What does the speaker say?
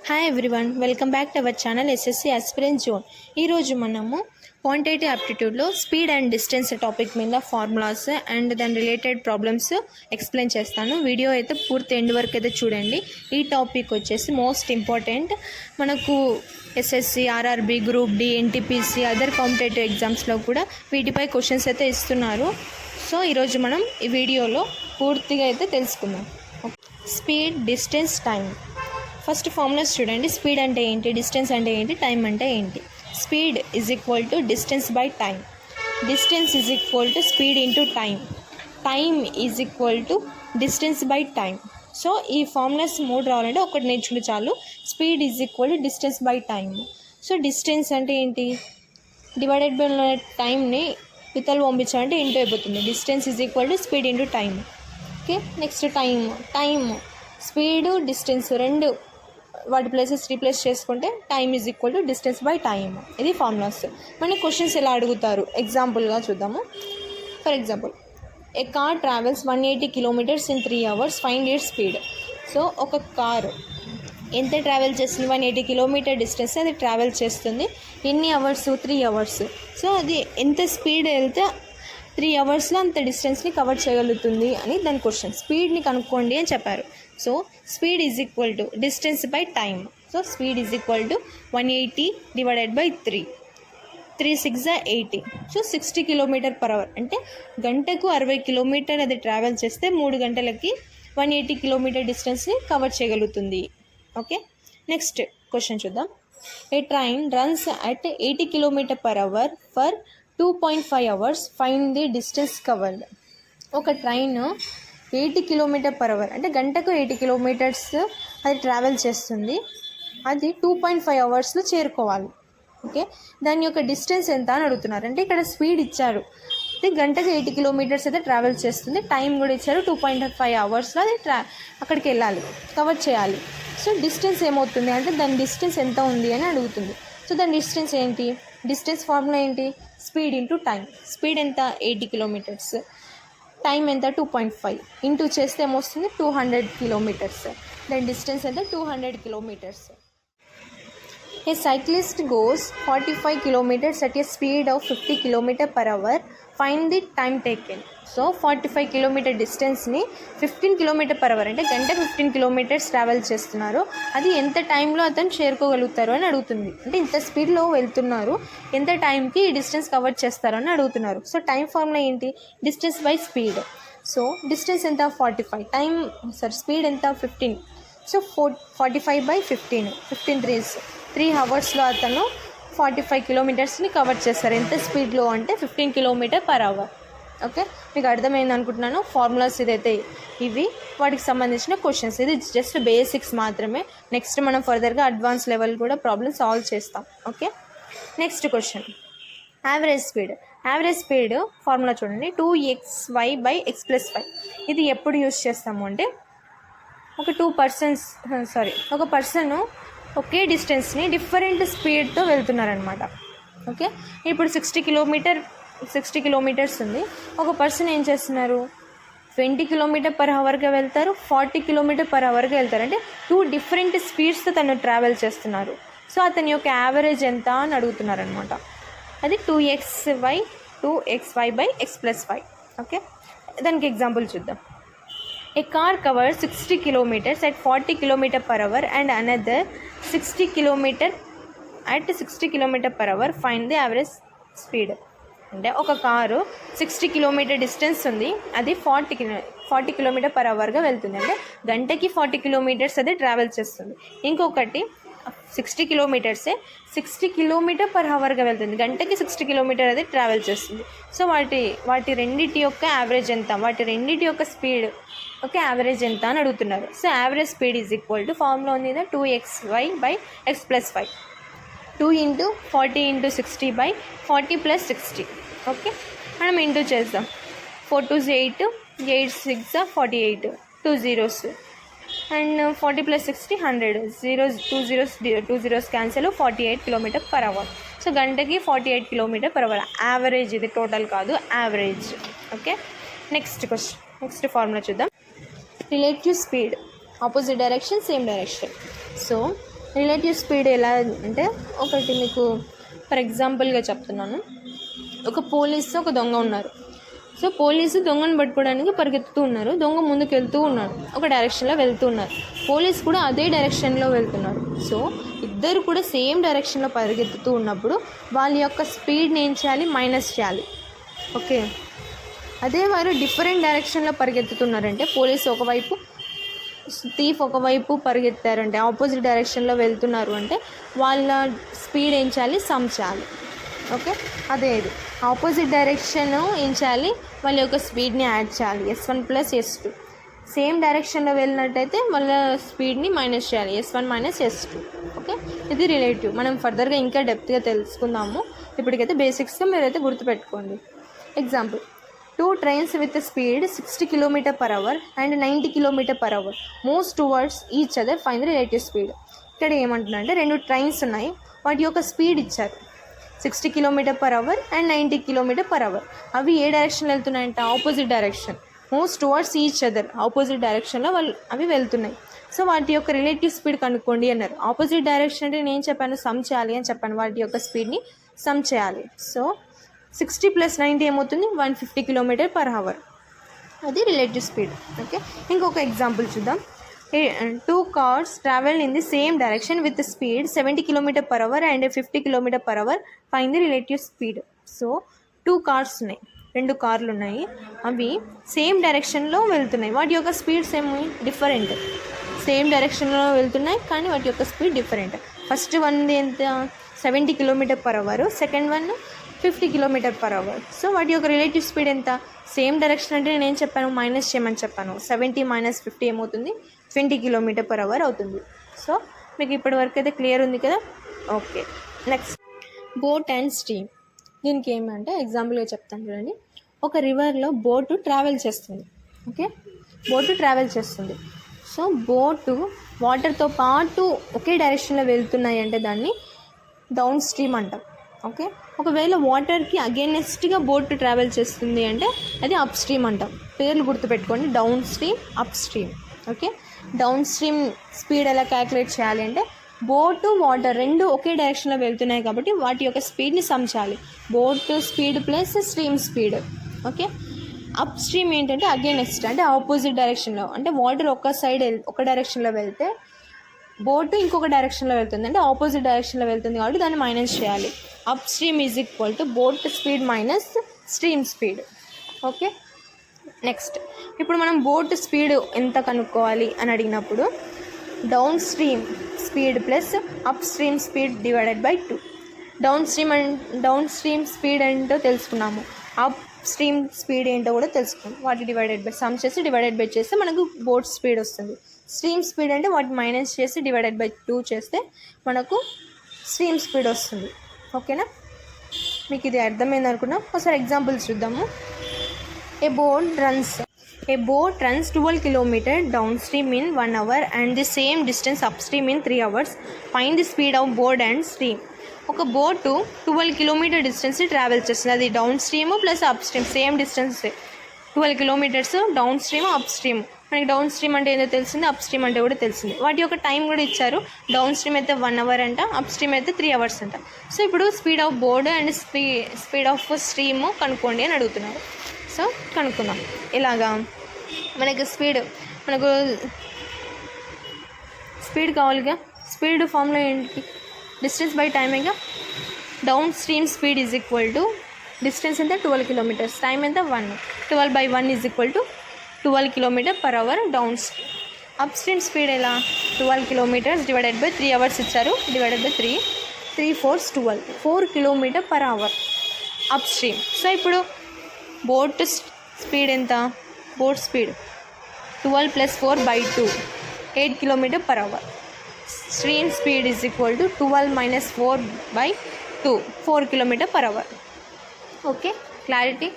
Hi everyone, welcome back to our channel SSC aspirant zone. ఈరోజు మనము quantitative యాప్టిట్యూడ్లో speed and distance topic మీద formulas and దాని related problems explain చేస్తాను. Video అయితే పూర్తి ఎండ్ వరకు అయితే చూడండి. ఈ టాపిక్ వచ్చేసి మోస్ట్ ఇంపార్టెంట్. మనకు SSC, RRB, group D, NTPC, other competitive ఎగ్జామ్స్లో కూడా వీటిపై క్వశ్చన్స్ అయితే ఇస్తున్నారు. సో ఈరోజు మనం ఈ వీడియోలో పూర్తిగా అయితే తెలుసుకుందాం. Speed, distance, time. First formulas చూడండి. స్పీడ్ అంటే ఏంటి, డిస్టెన్స్ అంటే ఏంటి, టైం అంటే ఏంటి. Speed is equal to distance by time. Distance is equal to speed into time. Time is equal to distance by time. So ఈ ఫార్ములాస్ మూడు రావాలంటే ఒకటి నేర్చుకుంటే చాలు. Speed is equal to distance by time. So distance అంటే ఏంటి, divided by టైంని ఇతలు పంపించాలంటే ఇంటూ అయిపోతుంది. Distance is equal to speed into time. Okay, next time speed distance రెండు వాటి ప్లేసెస్ రీప్లేస్ చేసుకుంటే time is equal to distance by time. ఇది formulas. మనకి క్వశ్చన్స్ ఎలా అడుగుతారు ఎగ్జాంపుల్గా చూద్దాము. For example, A car travels 180 kilometres in 3 hours, find its speed. So ఒక కారు ఎంత ట్రావెల్ చేస్తుంది, 180 కిలోమీటర్ డిస్టెన్స్ అది ట్రావెల్ చేస్తుంది. ఎన్ని అవర్స్, 3 hours. సో అది ఎంత స్పీడ్ వెళ్తే 3 hours అంత డిస్టెన్స్ని కవర్ చేయగలుగుతుంది అని దాని క్వశ్చన్. స్పీడ్ని కనుక్కోండి అని చెప్పారు. So speed is equal to distance by time. So speed is equal to 180 divided by 3. 3 6 80. So 60 km/h అంటే గంటకు 60 కిలోమీటర్ అది ట్రావెల్ చేస్తే 3 గంటలకి 180 కిలోమీటర్ డిస్టెన్స్ని కవర్ చేయగలుగుతుంది. ఓకే, నెక్స్ట్ క్వశ్చన్ చూద్దాం. A train runs at 80 km/h for 2.5 hours, find the distance covered. ఒక train 80 km/h అంటే గంటకు 80 kilometers అది ట్రావెల్ చేస్తుంది. అది 2.5 hours చేరుకోవాలి. ఓకే, దాని యొక్క డిస్టెన్స్ ఎంత అని అడుగుతున్నారు. అంటే ఇక్కడ స్పీడ్ ఇచ్చారు, అది గంటకు 80 kilometers అయితే ట్రావెల్ చేస్తుంది. టైం కూడా ఇచ్చారు, 2.5 hours అది అక్కడికి వెళ్ళాలి, కవర్ చేయాలి. సో డిస్టెన్స్ ఏమవుతుంది అంటే దాని డిస్టెన్స్ ఎంత ఉంది అని అడుగుతుంది. సో దాని డిస్టెన్స్ ఏంటి, డిస్టెన్స్ ఫార్ములా ఏంటి, స్పీడ్ ఇంటూ టైం. స్పీడ్ ఎంత 80 kilometers, టైం ఎంత 2.5, ఇంటూ చేస్తే ఏమొస్తుంది 200 kilometers. దాని డిస్టెన్స్ ఎంత 200 kilometers. A cyclist goes 45 kilometers at a speed of 50 km/h, find the time taken. So 45 km డిస్టెన్స్ని 15 km/h అంటే గంటకు 15 kilometers ట్రావెల్ చేస్తున్నారు. అది ఎంత టైంలో అతను చేరుకోగలుగుతారు అని అడుగుతుంది. అంటే ఇంత స్పీడ్లో వెళ్తున్నారు, ఎంత టైంకి ఈ డిస్టెన్స్ కవర్ చేస్తారు అని అడుగుతున్నారు. సో టైం ఫార్ములా ఏంటి, distance by speed. So distance ఎంత 45, స్పీడ్ ఎంత 15. సో 45 by 15, 3 hours అతను 45 kilometersని కవర్ చేస్తారు. ఎంత స్పీడ్లో అంటే 15 km/h. ఓకే, మీకు అర్థమైంది అనుకుంటున్నాను. ఫార్ములాస్ ఇదైతే ఇవి వాటికి సంబంధించిన క్వశ్చన్స్. ఇది జస్ట్ బేసిక్స్ మాత్రమే. నెక్స్ట్ మనం ఫర్దర్గా అడ్వాన్స్ లెవెల్ కూడా ప్రాబ్లమ్ సాల్వ్ చేస్తాం. Okay, next question. Average speed formula చూడండి. 2xy by x + 5. ఇది ఎప్పుడు యూజ్ చేస్తాము అంటే ఒక పర్సన్ ఒకే డిస్టెన్స్ని డిఫరెంట్ స్పీడ్తో వెళ్తున్నారనమాట. ఓకే, ఇప్పుడు 60 kilometers ఉంది. ఒక పర్సన్ ఏం చేస్తున్నారు, 20 km/h వెళ్తారు, 40 km/h వెళ్తారు. అంటే 2 డిఫరెంట్ స్పీడ్స్తో తను ట్రావెల్ చేస్తున్నారు. సో అతని యొక్క యావరేజ్ ఎంత అని అడుగుతున్నారు అనమాట. అది 2xy by x + 5. ఓకే, దానికి ఎగ్జాంపుల్ చూద్దాం. A car covers 60 kilometers at 40 km/h and another 60 km at 60 km/h, find the average speed. అంటే ఒక కారు 60 km డిస్టెన్స్ ఉంది, అది 40 km/h వెళ్తుంది. అంటే గంటకి 40 kilometers అది ట్రావెల్ చేస్తుంది. ఇంకొకటి 60 kilometers 60 km/h వెళ్తుంది, గంటకి 60 km అది ట్రావెల్ చేస్తుంది. సో వాటి రెండింటి యొక్క యావరేజ్ ఎంత, వాటి రెండింటి యొక్క స్పీడ్ ఓకే యావరేజ్ ఎంత అని అడుగుతున్నారు. So average speed is equal to formula ఉంది కదా, 2xy by x + 5. 2 × 40 × 60 by 40 + 60. Okay, మనం ఇంటూ చేద్దాం. 4 2s 8, 8 6 48, 2 zeros and 40 + 60 100. 2 zeros cancel, 48 km/h. So గంటకి 48 km/h యావరేజ్. ఇది టోటల్ కాదు, average. Okay, next question, next formula చూద్దాం. Relative speed, opposite direction, same direction. So relative speed ఎలా అంటే ఒకటి మీకు ఫర్ ఎగ్జాంపుల్గా చెప్తున్నాను. ఒక పోలీసు ఒక దొంగ ఉన్నారు. సో పోలీసు దొంగను పట్టుకోవడానికి పరిగెత్తుతూ ఉన్నారు. దొంగ ముందుకు వెళ్తూ ఉన్నాడు, ఒక డైరెక్షన్లో వెళ్తూ ఉన్నారు. పోలీసు కూడా అదే డైరెక్షన్లో వెళ్తున్నారు. సో ఇద్దరు కూడా సేమ్ డైరెక్షన్లో పరిగెత్తుతూ ఉన్నప్పుడు వాళ్ళ యొక్క స్పీడ్ని ఏం చేయాలి, మైనస్ చేయాలి. ఓకే, అదే వారు డిఫరెంట్ డైరెక్షన్లో పరిగెత్తుతున్నారంటే పోలీసు ఒకవైపు, థీఫ్ ఒకవైపు పరిగెత్తారంటే ఆపోజిట్ డైరెక్షన్లో వెళ్తున్నారు అంటే వాళ్ళ స్పీడ్ ఏం చేయాలి, సమ్ చేయాలి. ఓకే, అదే ఇది ఆపోజిట్ డైరెక్షన్ ఏం చేయాలి, వాళ్ళ యొక్క స్పీడ్ని యాడ్ చేయాలి. S1 + S2 సేమ్ డైరెక్షన్లో వెళ్ళినట్టయితే వాళ్ళ స్పీడ్ని మైనస్ చేయాలి, S1 - S2. ఓకే, ఇది రిలేటివ్. మనం ఫర్దర్గా ఇంకా డెప్త్గా తెలుసుకుందాము. ఇప్పటికైతే బేసిక్స్గా మీరైతే గుర్తుపెట్టుకోండి. Example, 2 trains with speed 60 km/h and 90 km/h moves towards each other, find the relative speed. ఇక్కడ ఏమంటున్నా అంటే 2 ట్రైన్స్ ఉన్నాయి, వాటి యొక్క స్పీడ్ ఇచ్చారు 60 km/h and 90 km/h. అవి ఏ డైరెక్షన్లో వెళ్తున్నాయంటే opposite direction. Moves towards each other, opposite డైరెక్షన్లో అవి వెళ్తున్నాయి. సో వాటి యొక్క రిలేటివ్ స్పీడ్ కనుక్కోండి అన్నారు. ఆపోజిట్ డైరెక్షన్ అంటే నేను చెప్పాను సమ్ చేయాలి అని చెప్పాను, వాటి యొక్క స్పీడ్ని సమ్ చేయాలి. సో 60 + 90 ఏమవుతుంది, 150 km/h. అది రిలేటివ్ స్పీడ్. ఓకే, ఇంకొక ఎగ్జాంపుల్ చూద్దాం. 2 cars travel in the same direction with the speed 70 km/h and 50 km/h, find the relative speed. So 2 cars ఉన్నాయి, 2 కార్లు ఉన్నాయి, అవి సేమ్ డైరెక్షన్లో వెళ్తున్నాయి. వాటి యొక్క స్పీడ్స్ ఏమి డిఫరెంట్. సేమ్ డైరెక్షన్లో వెళ్తున్నాయి కానీ వాటి యొక్క స్పీడ్ డిఫరెంట్. ఫస్ట్ వన్ ఎంత 70 km/h, second one 50 km/h. So వాటి యొక్క రిలేటివ్ స్పీడ్ ఎంత, సేమ్ డైరెక్షన్ అంటే నేను ఏం చెప్పాను, మైనస్ చేయమని చెప్పాను. 70 - 50 ఏమవుతుంది, 20 km/h అవుతుంది. సో మీకు ఇప్పటి వరకు అయితే క్లియర్ ఉంది కదా. Okay, next boat and stream. దీనికి ఏమంటే ఎగ్జాంపుల్గా చెప్తాను చూడండి. ఒక రివర్లో బోటు ట్రావెల్ చేస్తుంది. ఓకే, బోటు ట్రావెల్ చేస్తుంది. సో బోటు వాటర్తో పాటు ఒకే డైరెక్షన్లో వెళ్తున్నాయి అంటే దాన్ని డౌన్ స్ట్రీమ్ అంటాం. ఓకే, ఒకవేళ వాటర్కి అగేనెస్ట్గా బోట్ ట్రావెల్ చేస్తుంది అంటే అది అప్ స్ట్రీమ్ అంటాం. పేర్లు గుర్తుపెట్టుకోండి, down stream, up stream. Okay, down stream speed ఎలా క్యాలిక్యులేట్ చేయాలి అంటే బోటు వాటర్ రెండు ఒకే డైరెక్షన్లో వెళ్తున్నాయి కాబట్టి వాటి యొక్క స్పీడ్ని సమ్ చేయాలి. Boat speed plus stream speed. Okay, up stream ఏంటంటే అగేనెస్ట్ అంటే ఆపోజిట్ డైరెక్షన్లో, అంటే వాటర్ ఒక డైరెక్షన్లో వెళ్తే బోటు ఇంకొక డైరెక్షన్లో వెళ్తుంది అంటే ఆపోజిట్ డైరెక్షన్లో వెళ్తుంది కాబట్టి దాన్ని మైనస్ చేయాలి. Up stream = boat speed minus stream speed. Okay, next ఇప్పుడు మనం బోట్ స్పీడ్ ఎంత కనుక్కోవాలి అని అడిగినప్పుడు down stream speed plus up stream speed /2. Down stream speed ఏంటో తెలుసుకున్నాము, అప్ స్ట్రీమ్ స్పీడ్ ఏంటో కూడా తెలుసుకున్నాము. వాటి సమ్ చేసి డివైడెడ్ చేస్తే మనకు బోట్ స్పీడ్ వస్తుంది. స్ట్రీమ్ స్పీడ్ అంటే వాటి మైనస్ చేసి /2 చేస్తే మనకు స్ట్రీమ్ స్పీడ్ వస్తుంది. ఓకేనా, మీకు ఇది అర్థమైంది అనుకున్నాం. ఒకసారి ఎగ్జాంపుల్స్ చూద్దాము. A boat runs 12 km downstream in 1 hour and the same distance upstream in 3 hours. Find the speed of boat and stream. ఒక బోటు 12 km డిస్టెన్స్ ట్రావెల్ చేస్తుంది. అది down stream plus up stream same distance 12 km down stream up stream. మనకి down stream అంటే ఏదో తెలిసింది, up stream అంటే కూడా తెలిసింది. వాటి యొక్క టైం కూడా ఇచ్చారు. డౌన్ స్ట్రీమ్ అయితే 1 hour అంట, అప్ స్ట్రీమ్ అయితే 3 hours అంట. సో ఇప్పుడు speed of boat and speed of stream కనుక్కోండి అని అడుగుతున్నారు. సో కనుక్కుందాం. ఇలాగా మనకు స్పీడ్ కావాలిగా. స్పీడ్ ఫార్ములా ఏంటి, డిస్టెన్స్ బై టైమేగా. డౌన్ స్ట్రీమ్ స్పీడ్ = డిస్టెన్స్ ఎంత 12 km, టైం ఎంత 1. 12/1 = 12 km/h down stream. Up stream speed ఎలా, 12 km / 3 hours ఇచ్చారు, /3. 3 4s 12, 4 km/h up stream. So ఇప్పుడు బోట్ స్పీడ్ ఎంత, boat speed 12 + 4/2 8 km/h. Stream speed = 12 - 4/2 4 km/h. Okay, clarity.